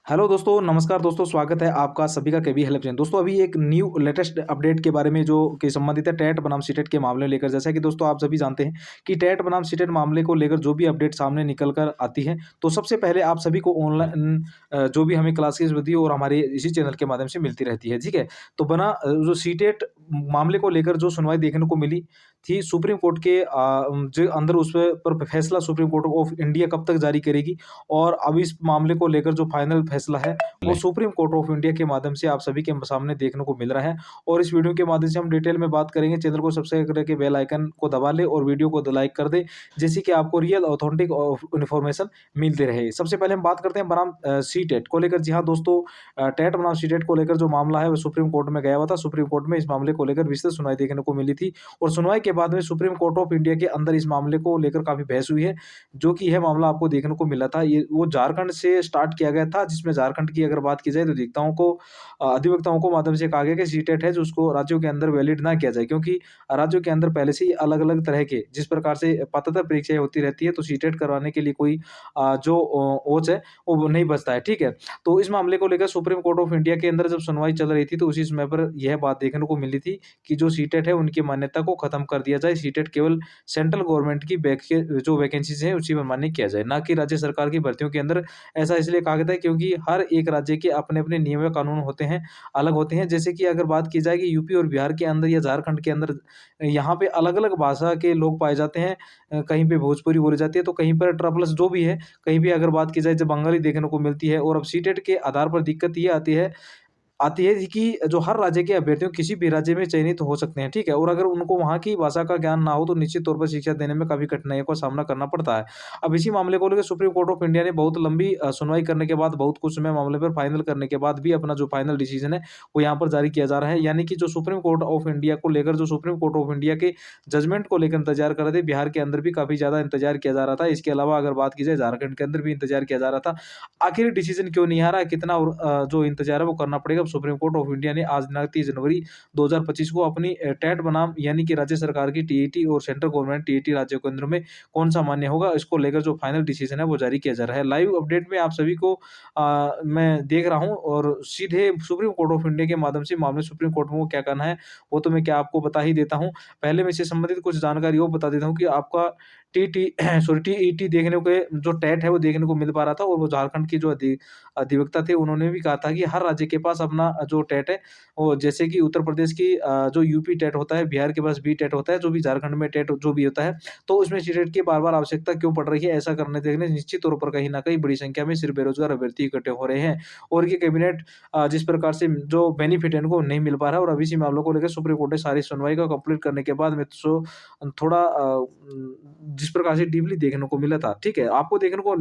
Hello दोस्तों, नमस्कार दोस्तों, स्वागत है आपका सभी का केबी हेल्प चैनल। दोस्तों अभी एक न्यू लेटेस्ट अपडेट के बारे में जो कि संबंधित है टेट बनाम सीटेट के मामले लेकर। जैसा कि दोस्तों आप सभी जानते हैं कि टेट बनाम सीटेट मामले को लेकर जो भी अपडेट सामने निकल कर आती है, तो सबसे पहले आप सभी को ऑनलाइन जो भी हमें क्लासेस होती है और हमारे इसी चैनल के माध्यम से मिलती रहती है, ठीक है। तो जो सीटेट मामले को लेकर जो सुनवाई देखने को मिली थी सुप्रीम कोर्ट के जो अंदर उस पर फैसला सुप्रीम कोर्ट ऑफ इंडिया कब तक जारी करेगी, और अब इस मामले को लेकर जो फाइनल फैसला है वो सुप्रीम कोर्ट ऑफ इंडिया के माध्यम से आप सभी के सामने देखने को मिल रहा है। और इस वीडियो के माध्यम से हम डिटेल में बात करेंगे। चैनल को सब्सक्राइब करके बेल आइकन को दबा ले और वीडियो को लाइक कर दे, जिससे कि आपको रियल ऑथेंटिक इन्फॉर्मेशन मिलती रहे। सबसे पहले हम बात करते हैं बनाम सी टेट को लेकर। जी हाँ दोस्तों, टेट बनाम सी टेट को लेकर जो मामला है वो सुप्रीम कोर्ट में गया हुआ था। सुप्रीम कोर्ट में इस मामले को लेकर विस्तृत सुनवाई देखने को मिली थी, और सुनवाई के बाद में सुप्रीम कोर्ट ऑफ इंडिया के अंदर इस मामले को लेकर काफी बहस हुई है। जो कि यह मामला आपको देखने को मिला था, ये वो झारखंड से स्टार्ट किया गया था, जिसमें झारखंड की अगर बात की जाए तो अधिवक्ताओं को माध्यम से कहा गया कि सीटेट है जो उसको राज्यों के अंदर वैलिड ना किया जाए, क्योंकि राज्यों के अंदर पहले से ही अलग अलग तरह के जिस प्रकार से पात्रता परीक्षाएं होती रहती है, तो सीटेट करवाने के लिए कोई जो ओच है वो नहीं बचता है, ठीक है। तो इस मामले को लेकर सुप्रीम कोर्ट ऑफ इंडिया के अंदर जब सुनवाई चल रही थी, तो उसी समय पर यह बात देखने को मिली थी कि जो सीटेट है उनकी मान्यता को खत्म कर दिया जाए। सीटेट केवल सेंट्रल गवर्नमेंट की जो वैकेंसीज है उसी में मान्य किया जाए, ना कि राज्य सरकार की भर्तियों के अंदर। ऐसा इसलिए कहा गया था क्योंकि हर एक राज्य के अपने अपने नियम व कानून होते हैं, अलग होते हैं। जैसे कि अगर बात की जाए कि यूपी और बिहार के अंदर या झारखंड के अंदर यहाँ पे अलग अलग भाषा के लोग पाए जाते हैं। कहीं पे भोजपुरी बोली जाती है, तो कहीं पर ट्रपल्स जो भी है, कहीं भी अगर बात की जाए जब बंगाली देखने को मिलती है। और अब सीटेट के आधार पर दिक्कत ये आती है कि जो हर राज्य के अभ्यर्थियों किसी भी राज्य में चयनित हो सकते हैं, ठीक है? और अगर उनको वहाँ की भाषा का ज्ञान ना हो, तो निश्चित तौर पर शिक्षा देने में काफ़ी कठिनाइयों का सामना करना पड़ता है। अब इसी मामले को लेकर सुप्रीम कोर्ट ऑफ इंडिया ने बहुत लंबी सुनवाई करने के बाद, बहुत कुछ समय मामले पर फाइनल करने के बाद भी अपना जो फाइनल डिसीजन है, वो यहाँ पर जारी किया जा रहा है। यानी कि जो सुप्रीम कोर्ट ऑफ इंडिया को लेकर जो सुप्रीम कोर्ट ऑफ इंडिया के जजमेंट को लेकर इंतजार कर रहे थे, बिहार के अंदर भी काफ़ी ज़्यादा इंतजार किया जा रहा था। इसके अलावा अगर बात की जाए झारखंड के अंदर भी इंतजार किया जा रहा था। आखिर डिसीजन क्यों नहीं आ रहा है, कितना और जो इंतजार है वो करना पड़ेगा। अब सुप्रीम कोर्ट ऑफ इंडिया ने आज 29 जनवरी 2025 को अपनी टेट बनाम यानी कि राज्य सरकार की टीईटी और सेंट्रल गवर्नमेंट टीईटी राज्यों केंद्र में कौन-सा मान्य होगा, इसको लेकर जो फाइनल डिसीजन है वो जारी किया जा रहा है। लाइव अपडेट में आप सभी को मैं देख रहा हूँ, और सीधे सुप्रीम कोर्ट ऑफ इंडिया के माध्यम से मामले सुप्रीम कोर्ट में वो क्या कहना है, वो तो मैं क्या आपको बता ही देता हूँ। पहले मैं इससे संबंधित कुछ जानकारी और बता देता हूँ कि आपका टीटी सॉरी टीईटी देखने को जो टेट है वो देखने को मिल पा रहा था, और वो झारखंड की जो अधिवक्ता थे उन्होंने भी कहा था कि हर राज्य के पास अपना जो टेट है, वो जैसे कि उत्तर प्रदेश की जो यूपी टेट होता है, बिहार के पास बी टेट होता है, जो भी झारखंड में टेट जो भी होता है, तो उसमें सी टेट की बार-बार आवश्यकता क्यों पड़ रही है? ऐसा करने देखने निश्चित तौर पर कहीं न कहीं बड़ी संख्या में सिर्फ बेरोजगार अभ्यर्थी इकट्ठे हो रहे हैं, और ये कैबिनेट जिस प्रकार से जो बेनिफिट है इनको नहीं मिल पा रहा है। और अभी इसी मामलों को लेकर सुप्रीम कोर्ट ने सारी सुनवाई को कंप्लीट करने के बाद में थोड़ा जिस प्रकार से डीपली देखने को मिला था, ठीक है? आपको देखने को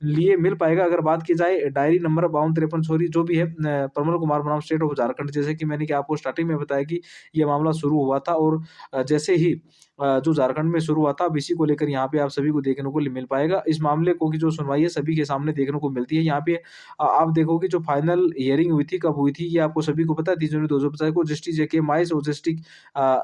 लिए मिल पाएगा। अगर बात की जाए डायरी नंबर 5253 सॉरी जो भी है प्रमोद कुमार बनाम स्टेट ऑफ झारखंड, जैसे कि मैंने कि आपको स्टार्टिंग में बताया कि ये मामला शुरू हुआ था, और जैसे ही जो झारखंड में शुरू हुआ था, अब इसी को लेकर यहाँ पे आप सभी को देखने को मिल पाएगा। इस मामले को की जो सुनवाई है सभी के सामने देखने को मिलती है। यहाँ पे आप देखोगे जो फाइनल हियरिंग हुई थी, कब हुई थी, ये आपको सभी को पता है। 30 जनवरी 2025 को जस्टिस जेके माइस और जस्टिस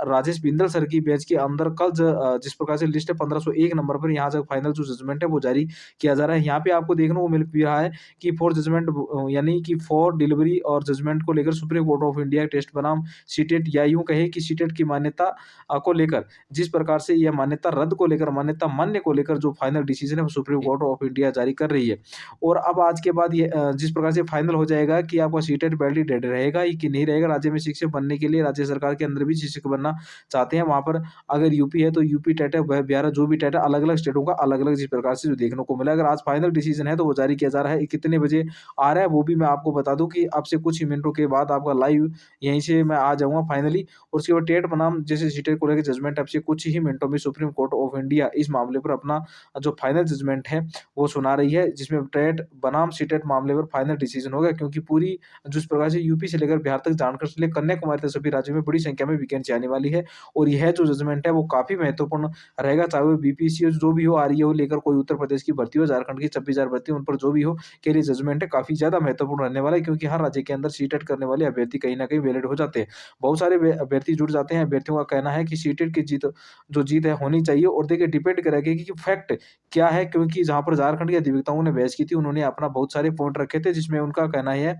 राजेश बिंदल सर की बेंच के अंदर कल जिस प्रकार से लिस्ट है 1501 नंबर पर, यहाँ जब फाइनल जो जजमेंट है वो जारी किया जा रहा है। यहाँ पे आपको देखने को मिल भी रहा है कि फॉर जजमेंट यानी कि फॉर डिलीवरी और जजमेंट को लेकर Supreme Court of India test बनाम सीटेट, या यूं कहे कि सीटेट की मान्यता को लेकर जिस प्रकार से यह मान्यता रद्द को लेकर, मान्यता मान्य को लेकर जो फाइनल डिसीजन है वो सुप्रीम कोर्ट ऑफ इंडिया जारी कर रही है। और अब आज के बाद ये जिस प्रकार से फाइनल हो जाएगा कि आपका सीटेट वैलिड रहेगा कि नहीं रहेगा। राज्य में शिक्षक बनने के लिए राज्य सरकार के अंदर भी शिक्षक बनना चाहते हैं, वहां पर अगर यूपी है तो यूपी टेट है, वह बिहार जो भी टेट है, अलग अलग स्टेटों का अलग अलग जिस प्रकार से जो देखने को मिला। अगर आज फाइनल डिसीजन है तो वो जारी किया जा रहा है, कितने बजे आ रहा है वो भी मैं आपको बता दूं कि आपसे कुछ ही मिनटों के बाद आपका लाइव यहीं से मैं आ जाऊंगा फाइनली। और उसके बाद टेट बनाम जैसे सीटेट को लेकर जजमेंट आपसे कुछ ही मिनटों में सुप्रीम कोर्ट ऑफ इंडिया इस मामले पर अपना जो फाइनल जजमेंट है वो सुना रही है, जिसमें टेट बनाम सीटेट मामले पर फाइनल डिसीजन होगा। क्योंकि पूरी जिस प्रकार से यूपी से लेकर बिहार तक, झारखंड से लेकर कन्याकुमारी तक सभी राज्यों में बड़ी संख्या में वैकेंसी आने वाली है, और यह जो जजमेंट है वो काफी महत्वपूर्ण रहेगा। चाहे वो बीपीएससी हो, जो भी हो, आरईए हो, लेकर कोई उत्तर प्रदेश की भर्ती हो, झारखंड की 26,000 भर्ती, उन पर जो भी हो के लिए जजमेंट है काफी ज्यादा महत्वपूर्ण रहने वाला है। क्योंकि हर राज्य के अंदर सीटेट करने वाले अभ्यर्थी कहीं ना कहीं वैलिड हो जाते हैं। बहुत सारे अभ्यर्थी जुड़ जाते हैं। अभ्यर्थियों का कहना है कि सीटेट की जीत जो जीत है होनी चाहिए। और देखिए डिपेंड करेगा कि फैक्ट क्या है, क्योंकि जहाँ पर झारखंड के अधिवक्ताओं ने बहस की थी, उन्होंने अपना बहुत सारे पॉइंट रखे थे, जिसमें उनका कहना ये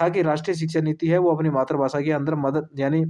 था कि राष्ट्रीय शिक्षा नीति है वो अपनी मातृभाषा के अंदर मदद यानी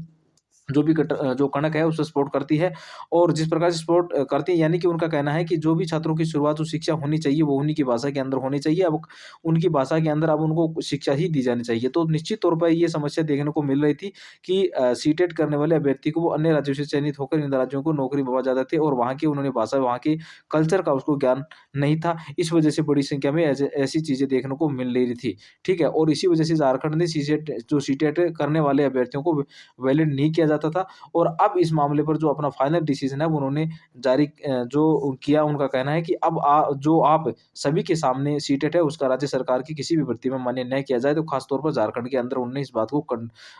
जो भी जो कनक है उसे सपोर्ट करती है, और जिस प्रकार से सपोर्ट करती है, यानी कि उनका कहना है कि जो भी छात्रों की शुरुआत जो शिक्षा होनी चाहिए वो उन्हीं की भाषा के अंदर होनी चाहिए। अब उनकी भाषा के अंदर अब उनको शिक्षा ही दी जानी चाहिए। तो निश्चित तौर पर ये समस्या देखने को मिल रही थी कि सीटेट करने वाले अभ्यर्थी को वो अन्य राज्यों से चयनित होकर इन राज्यों को नौकरी पा जाते थे, और वहाँ की उन्होंने भाषा, वहाँ के कल्चर का उसको ज्ञान नहीं था। इस वजह से बड़ी संख्या में ऐसी चीज़ें देखने को मिल रही थी। ठीक है? और इसी वजह से झारखंड ने सीटेट करने वाले अभ्यर्थियों को वैलिड नहीं किया जाता था। और अब इस मामले पर जो अपना फाइनल डिसीजन है वो उन्होंने जो किया, उनका कहना है कि अब जो आप सभी के सामने सीटेट है उसका राज्य सरकार की किसी भी भर्ती में मान्य न किया जाए। तो खास तौर पर झारखंड के अंदर उन्होंने इस बात को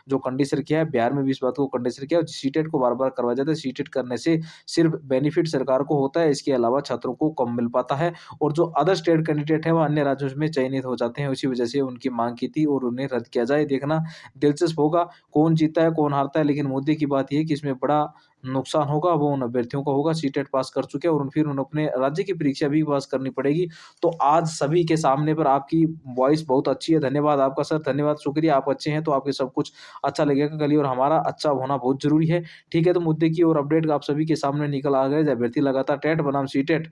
जो कंडेंसर किया है, बिहार में भी इस बात को कंडेंसर किया है। सीटेट को बार-बार करवाया जाता है। सीटेट करने से सिर्फ बेनिफिट सरकार को होता है, इसके अलावा छात्रों को कम मिल पाता है, और जो अदर स्टेट कैंडिडेट है वो अन्य राज्यों में चयनित हो जाते हैं। उसी वजह से उनकी माँग की थी और उन्हें रद्द किया जाए। देखना दिलचस्प होगा कौन जीतता है, कौन हारता है, लेकिन मुद्दे की बात ये है कि इसमें बड़ा नुकसान होगा, वो उन अभ्यर्थियों को होगा, सीटेट पास कर चुके हैं और फिर उन्हें अपने राज्य की परीक्षा भी पास करनी पड़ेगी। तो आज सभी के सामने पर आपकी वॉइस बहुत अच्छी है, धन्यवाद आपका सर, धन्यवाद, शुक्रिया। आप अच्छे हैं तो आपके सब कुछ अच्छा लगेगा कल ही, और हमारा अच्छा होना बहुत ज़रूरी है। ठीक है? तो मुद्दे की और अपडेट आप सभी के सामने निकल आ गए। अभ्यर्थी लगातार टेट बनाम सीटेट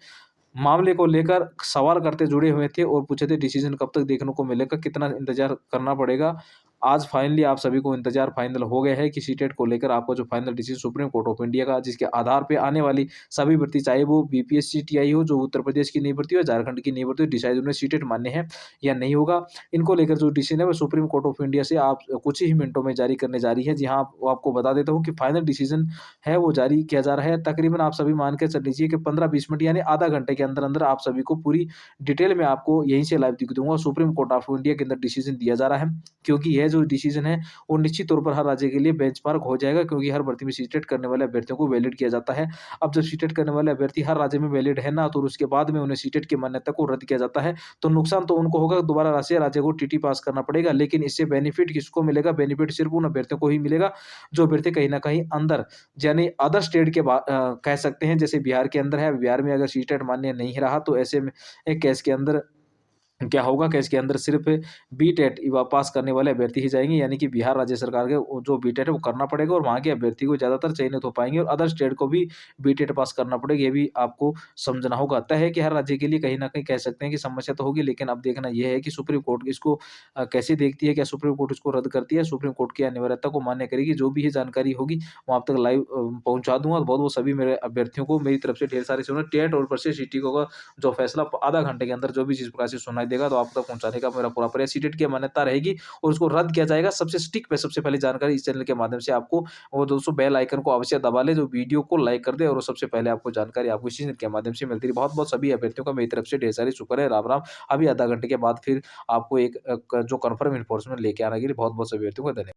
मामले को लेकर सवाल करते जुड़े हुए थे और पूछे थे डिसीजन कब तक देखने को मिलेगा, कितना इंतज़ार करना पड़ेगा। आज फाइनली आप सभी को इंतज़ार फाइनल हो गया है कि सीटेट को लेकर आपका जो final decision supreme Court of India का, जिसके आधार पे आने वाली सभी भर्ती, चाहे वो बीपीएससी टीआई हो, जो उत्तर प्रदेश की नई भर्ती हो, झारखंड की नई भर्ती हो, डिसाइड उन्हें सीटेट मान्य है या नहीं होगा। इनको लेकर जो डिसीजन है वो सुप्रीम कोर्ट ऑफ इंडिया से आप कुछ ही मिनटों में जारी करने जा रही है। जी हाँ, आपको बता देता हूँ कि फाइनल डिसीजन है वो जारी किया जा रहा है। तकरीबन आप सभी मान के चल लीजिए कि 15-20 मिनट यानी आधा घंटे के अंदर-अंदर आप सभी को पूरी डिटेल में आपको यहीं से लाइव दिख दूँगा। सुप्रीम कोर्ट ऑफ इंडिया के अंदर डिसीजन दिया जा रहा है, क्योंकि यह जो डिसीजन है वो निश्चित तौर पर हर राज्य के लिए बेंचमार्क हो जाएगा, क्योंकि हर भर्ती में सीटेट करने वाले अभ्यर्थियों को वैलिड किया जाता है। अब जब सीटेट करने वाले अभ्यर्थी हर राज्य में वैलिड है ना, तो उसके बाद में उन्हें सीटेट की मान्यता को रद्द किया जाता है, तो नुकसान तो उनको होगा, दोबारा राज्य को टीटी पास करना पड़ेगा। लेकिन इससे बेनिफिट किसको मिलेगा? बेनिफिट सिर्फ उन अभ्यर्थियों को ही मिलेगा जो अभ्यर्थी कहीं न कहीं अंदर, यानी अदर स्टेट के कह सकते हैं, जैसे बिहार के अंदर है, बिहार में अगर सीटेट मान्य नहीं रहा तो ऐसे में एक केस के अंदर क्या होगा कि इसके अंदर सिर्फ बीटेट पास करने वाले अभ्यर्थी ही जाएँगे, यानी कि बिहार राज्य सरकार के वो जो बीटेट है वो करना पड़ेगा, और वहाँ के अभ्यर्थी को ज़्यादातर चयनित हो पाएँगे, और अदर स्टेट को भी बीटेट पास करना पड़ेगा, ये भी आपको समझना होगा। तय है कि हर राज्य के लिए कहीं न कहीं कह सकते हैं कि समस्या तो होगी, लेकिन अब देखना ये है कि सुप्रीम कोर्ट इसको कैसे देखती है, क्या सुप्रीम कोर्ट इसको रद्द करती है? सुप्रीम कोर्ट की अनिवार्यता को मान्य करेगी। जो भी ये जानकारी होगी वो आप तक लाइव पहुँचा दूँगा। बहुत-बहुत सभी मेरे अभ्यर्थियों को मेरी तरफ से ढेर सारी शुभकामनाएँ। टेट और प्रवेश सिटी को जो फैसला आधा घंटे के अंदर जो भी जिस प्रकार से सुनाई देगा, तो आप तक पहुँचाने का मेरा पूरा प्रयास। सीटेट की मान्यता रहेगी और उसको रद्द किया जाएगा। सबसे स्टिक पे सबसे पहले जानकारी इस चैनल के माध्यम से आपको, और दोस्तों बेल आइकन को अवश्य दबा लें, जो वीडियो को लाइक कर दें, और सबसे पहले आपको जानकारी आपको इसी चैनल के माध्यम से मिलती रही। बहुत-बहुत सभी अभ्यर्थियों का मेरी तरफ से ढेर सारी शुक्र है। राम-राम। अभी आधा घंटे के बाद फिर आपको एक जो कन्फर्म इन्फॉर्मेशन लेके आने के लिए बहुत-बहुत सभी अभ्यर्थियों को धन्यवाद।